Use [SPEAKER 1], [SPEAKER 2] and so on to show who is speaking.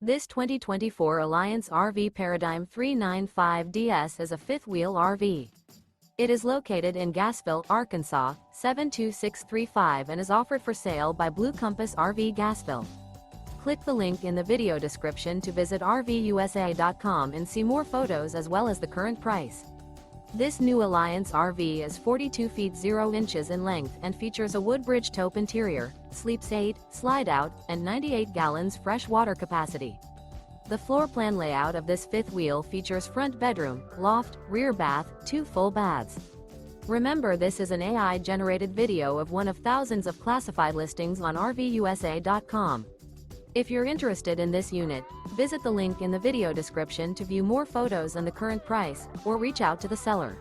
[SPEAKER 1] This 2024 Alliance RV Paradigm 395DS is a fifth-wheel RV. It is located in Gassville, Arkansas, 72635 and is offered for sale by Blue Compass RV Gassville. Click the link in the video description to visit RVUSA.com and see more photos as well as the current price. This new Alliance RV is 42 feet 0 inches in length and features a WOODBRIDGE TAUPE interior, sleeps 8, slide-out, and 98 gallons fresh water capacity. The floor plan layout of this fifth wheel features front bedroom, loft, rear bath, 2 full baths. Remember, this is an AI-generated video of one of thousands of classified listings on RVUSA.com. If you're interested in this unit, visit the link in the video description to view more photos and the current price, or reach out to the seller.